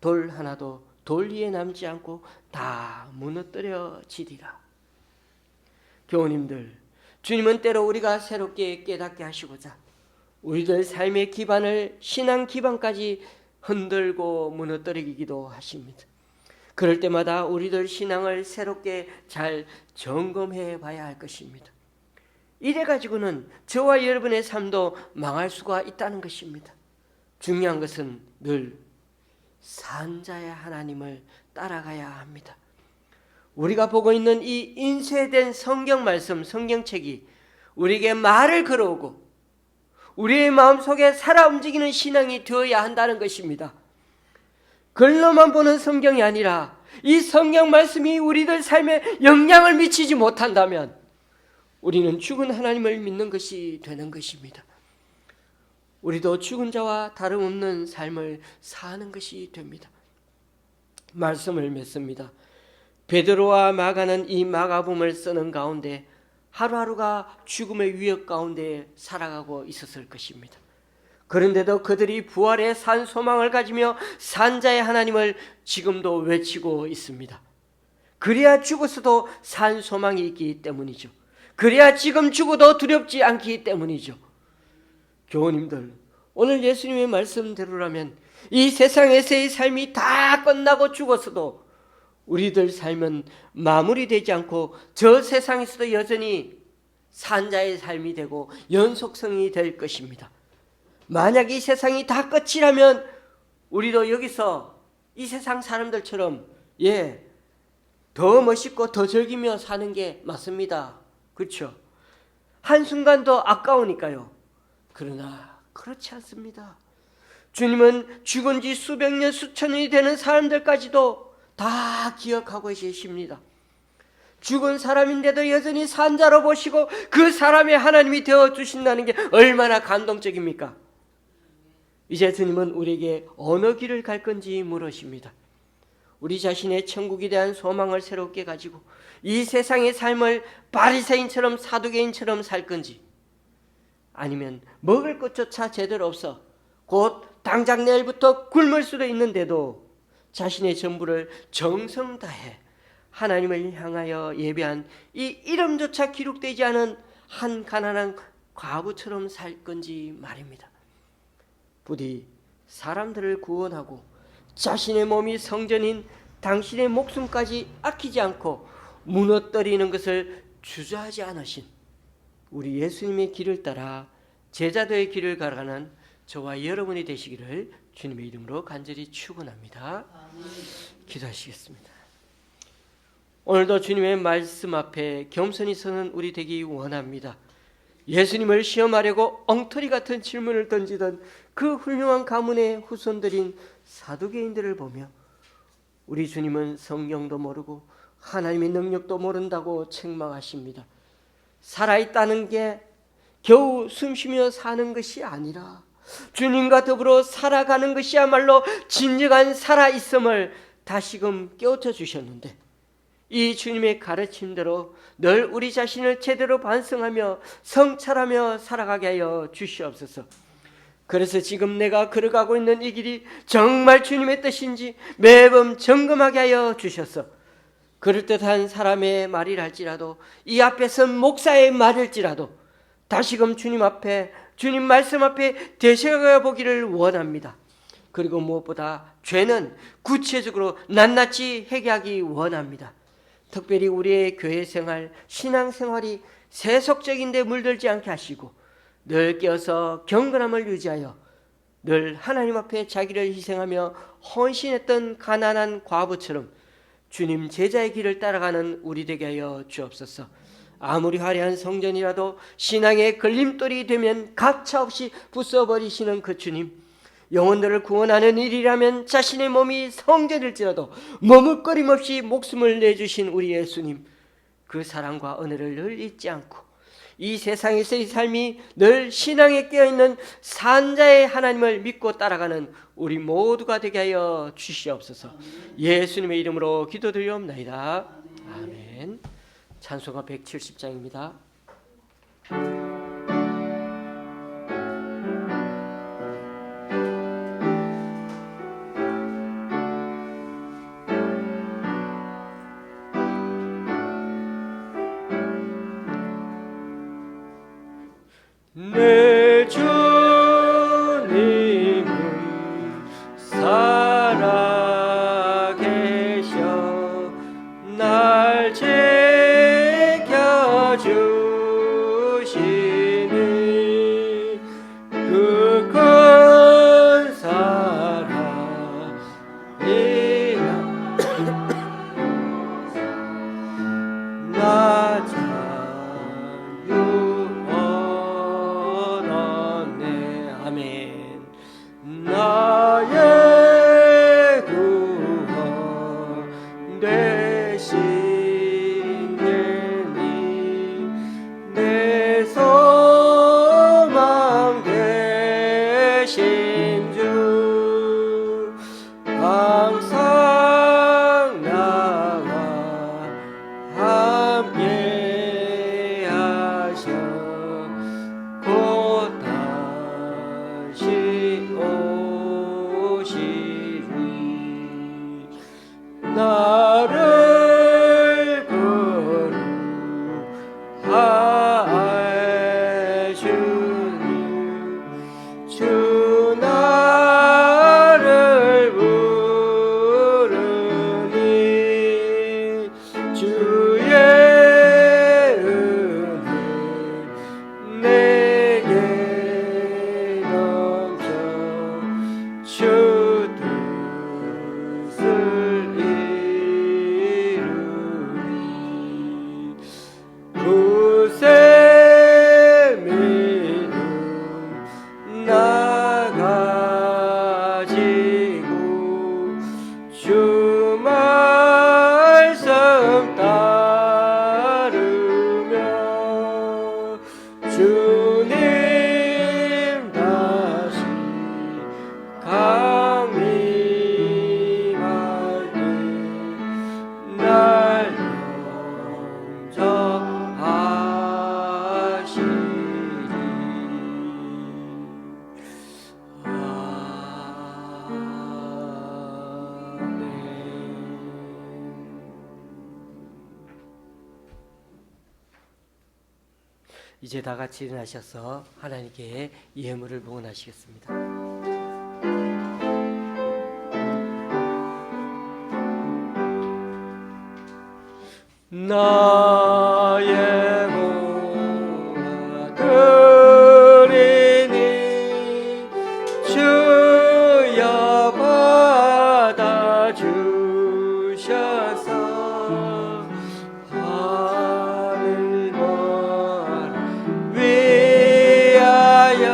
돌 하나도 돌 위에 남지 않고 다 무너뜨려지리라. 교우님들, 주님은 때로 우리가 새롭게 깨닫게 하시고자 우리들 삶의 기반을 신앙 기반까지 흔들고 무너뜨리기도 하십니다. 그럴 때마다 우리들 신앙을 새롭게 잘 점검해 봐야 할 것입니다. 이래 가지고는 저와 여러분의 삶도 망할 수가 있다는 것입니다. 중요한 것은 늘 산자의 하나님을 따라가야 합니다. 우리가 보고 있는 이 인쇄된 성경 말씀, 성경책이 우리에게 말을 걸어오고 우리의 마음속에 살아 움직이는 신앙이 되어야 한다는 것입니다. 글로만 보는 성경이 아니라 이 성경 말씀이 우리들 삶에 영향을 미치지 못한다면 우리는 죽은 하나님을 믿는 것이 되는 것입니다. 우리도 죽은 자와 다름없는 삶을 사는 것이 됩니다. 말씀을 맺습니다. 베드로와 마가는 이 마가복음을 쓰는 가운데 하루하루가 죽음의 위협 가운데 살아가고 있었을 것입니다. 그런데도 그들이 부활의 산 소망을 가지며 산자의 하나님을 지금도 외치고 있습니다. 그래야 죽어서도 산 소망이 있기 때문이죠. 그래야 지금 죽어도 두렵지 않기 때문이죠. 교우님들, 오늘 예수님의 말씀대로라면 이 세상에서의 삶이 다 끝나고 죽었어도 우리들 삶은 마무리되지 않고 저 세상에서도 여전히 산자의 삶이 되고 연속성이 될 것입니다. 만약 이 세상이 다 끝이라면 우리도 여기서 이 세상 사람들처럼 더 멋있고 더 즐기며 사는 게 맞습니다. 그렇죠? 한순간도 아까우니까요. 그러나 그렇지 않습니다. 주님은 죽은 지 수백 년 수천 년이 되는 사람들까지도 다 기억하고 계십니다. 죽은 사람인데도 여전히 산자로 보시고 그 사람의 하나님이 되어주신다는 게 얼마나 감동적입니까? 이제 주님은 우리에게 어느 길을 갈 건지 물으십니다. 우리 자신의 천국에 대한 소망을 새롭게 가지고 이 세상의 삶을 바리새인처럼 사두개인처럼 살 건지, 아니면 먹을 것조차 제대로 없어 곧 당장 내일부터 굶을 수도 있는데도 자신의 전부를 정성 다해 하나님을 향하여 예배한 이 이름조차 기록되지 않은 한 가난한 과부처럼 살 건지 말입니다. 부디 사람들을 구원하고 자신의 몸이 성전인 당신의 목숨까지 아끼지 않고 무너뜨리는 것을 주저하지 않으신 우리 예수님의 길을 따라 제자도의 길을 걸어가는 저와 여러분이 되시기를 주님의 이름으로 간절히 축원합니다. 기도하시겠습니다. 오늘도 주님의 말씀 앞에 겸손히 서는 우리 되기 원합니다. 예수님을 시험하려고 엉터리 같은 질문을 던지던 그 훌륭한 가문의 후손들인 사두개인들을 보며 우리 주님은 성경도 모르고 하나님의 능력도 모른다고 책망하십니다. 살아있다는 게 겨우 숨쉬며 사는 것이 아니라 주님과 더불어 살아가는 것이야말로 진정한 살아있음을 다시금 깨우쳐 주셨는데, 이 주님의 가르침대로 늘 우리 자신을 제대로 반성하며 성찰하며 살아가게 하여 주시옵소서. 그래서 지금 내가 걸어가고 있는 이 길이 정말 주님의 뜻인지 매번 점검하게 하여 주셔서 그럴듯한 사람의 말이라 할지라도, 이 앞에 선 목사의 말일지라도 다시금 주님 앞에, 주님 말씀 앞에 되새겨 보기를 원합니다. 그리고 무엇보다 죄는 구체적으로 낱낱이 회개하기 원합니다. 특별히 우리의 교회 생활, 신앙 생활이 세속적인 데 물들지 않게 하시고 늘 깨어서 경건함을 유지하여 늘 하나님 앞에 자기를 희생하며 헌신했던 가난한 과부처럼 주님 제자의 길을 따라가는 우리 되게 하여 주옵소서. 아무리 화려한 성전이라도 신앙의 걸림돌이 되면 가차없이 부숴버리시는 그 주님, 영혼들을 구원하는 일이라면 자신의 몸이 성전일지라도 머뭇거림 없이 목숨을 내주신 우리 예수님, 그 사랑과 은혜를 늘 잊지 않고 이 세상에서의 삶이 늘 신앙에 깨어있는 산자의 하나님을 믿고 따라가는 우리 모두가 되게 하여 주시옵소서. 예수님의 이름으로 기도드리옵나이다. 아멘. 찬송가 170장입니다. 내 주님은 살아계셔 날 지켜주시니 그 큰 사랑이라 나 나의 구원 되신 예님 내 소망 되신 주 항상 나와 함께 하셔 곧 다시 나를 거룩하여 주님 주 나를 부르니 주의 은혜 내게 넘쳐 주 주 말씀 따르며 주님 다시 강림할 때 날 영접하시리. 이제 다 같이 일어나셔서 하나님께 예물을 봉헌하시겠습니다. 나의 몸 드리니 주여 받아주셔서 하늘만 위하여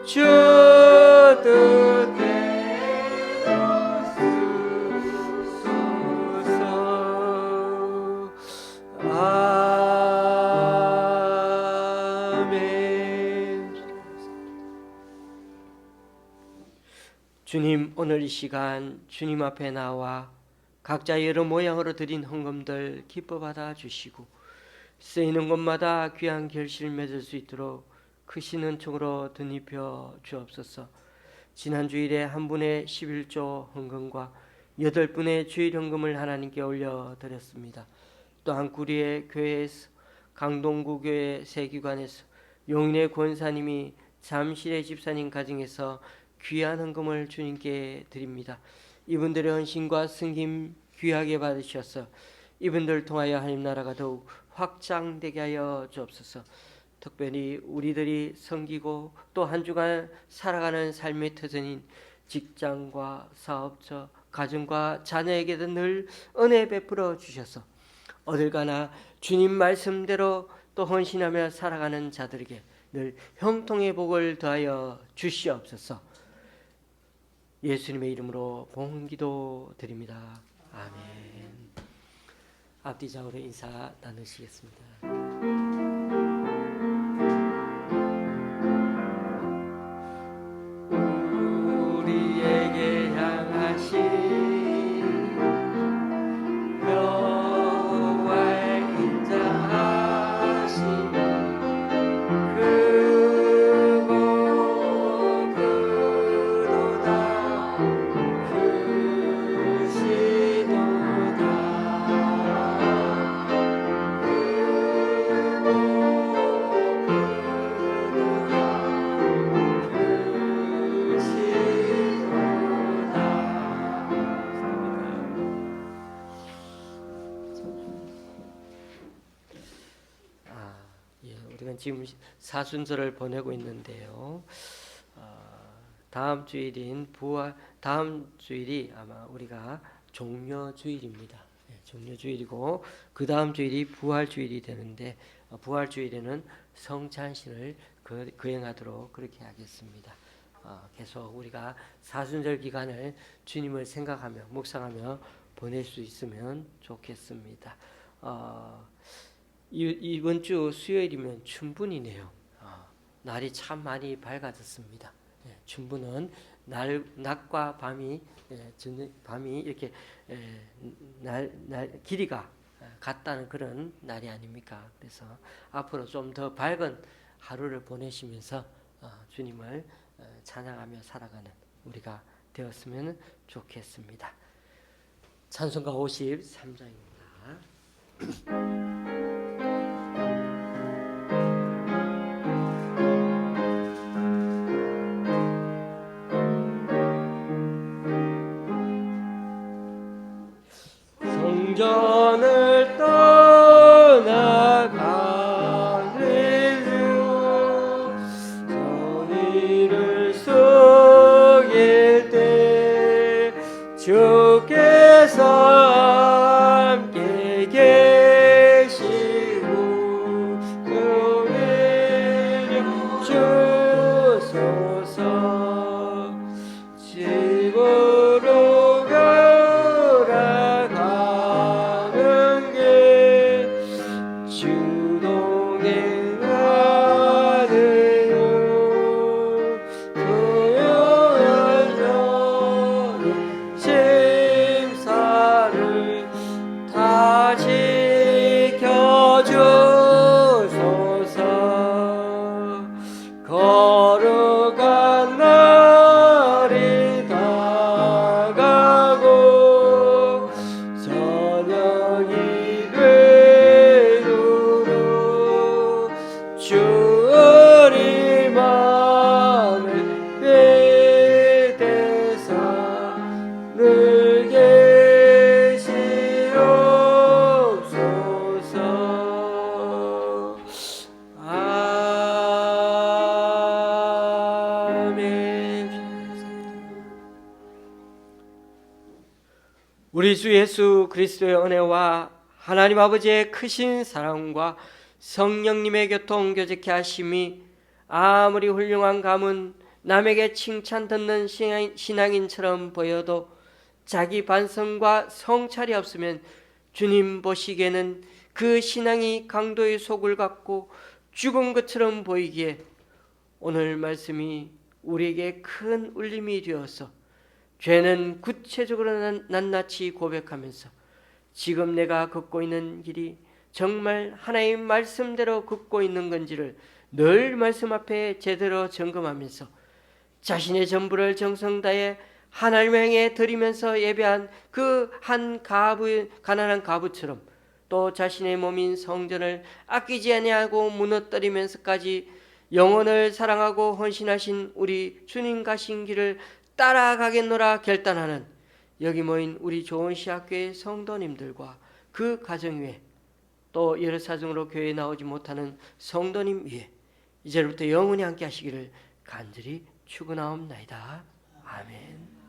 주 뜻대로 쓰소서. 아멘. 주님, 오늘 이 시간 주님 앞에 나와 각자 여러 모양으로 드린 헌금들 기뻐 받아 주시고 쓰이는 곳마다 귀한 결실을 맺을 수 있도록 크신 은총으로 덧입혀 주옵소서. 지난 주일에 한 분의 11조 헌금과 8분의 주일 헌금을 하나님께 올려드렸습니다. 또한 구리의 교회에서, 강동구 교회 세기관에서, 용인의 권사님이 잠실의 집사님 가정에서 귀한 헌금을 주님께 드립니다. 이분들의 헌신과 승김 귀하게 받으셔서 이분들 통하여 하나님 나라가 더욱 확장되게 하여 주옵소서. 특별히 우리들이 섬기고 또 한 주간 살아가는 삶의 터전인 직장과 사업처, 가정과 자녀에게도 늘 은혜 베풀어 주셔서 어딜 가나 주님 말씀대로 또 헌신하며 살아가는 자들에게 늘 형통의 복을 더하여 주시옵소서. 예수님의 이름으로 봉기도 드립니다. 아멘. 앞뒤 좌우로 인사 나누시겠습니다. 우리에게 향하신 여호와의 인자하심이 크고 크도다 크시도다 우리가 지금 사순절을 보내고 있는데요. 다음 주일인 다음 주일이 아마 우리가 종려주일입니다. 종려주일이고 그 다음 주일이 부활주일이 되는데 부활주일에는 성찬신을 거행하도록 그렇게 하겠습니다. 계속 우리가 사순절 기간을 주님을 생각하며 묵상하며 보낼 수 있으면 좋겠습니다. 이번 주 수요일이면 춘분이네요. 날이 참 많이 밝아졌습니다. 춘분은 낮과 밤이 이렇게 길이가 같다는 그런 날이 아닙니까? 그래서 앞으로 좀 더 밝은 하루를 보내시면서 주님을 찬양하며 살아가는 우리가 되었으면 좋겠습니다. 찬송가 53장입니다. 성전을 떠나가는 중 전의를 속일 때 주께서 함께 계시고 그에게 주소서. 집으로 걸어가는 길 주동행하는 소요한 전의 심사를 다 지켜주소서. 걸어간 날이 다가고 저녁이 되도록 주님만을 뵙대사 늘 계시옵소서. 우리 주 예수 그리스도의 은혜와 하나님 아버지의 크신 사랑과 성령님의 교통 교제케 하심이 아무리 훌륭한 가문 남에게 칭찬 듣는 신앙인처럼 보여도 자기 반성과 성찰이 없으면 주님 보시기에는 그 신앙이 강도의 속을 갖고 죽은 것처럼 보이기에 오늘 말씀이 우리에게 큰 울림이 되어서 죄는 구체적으로 낱낱이 고백하면서 지금 내가 걷고 있는 길이 정말 하나님 말씀대로 걷고 있는 건지를 늘 말씀 앞에 제대로 점검하면서 자신의 전부를 정성 다해 하나님을 향해 드리면서 예배한 그 한 가난한 가부처럼 또 자신의 몸인 성전을 아끼지 아니하고 무너뜨리면서까지 영혼을 사랑하고 헌신하신 우리 주님 가신 길을 따라가겠노라 결단하는 여기 모인 우리 좋은 시학교의 성도님들과 그 가정 위에 또 여러 사정으로 교회에 나오지 못하는 성도님 위에 이제부터 영원히 함께 하시기를 간절히 축원하옵나이다. 아멘.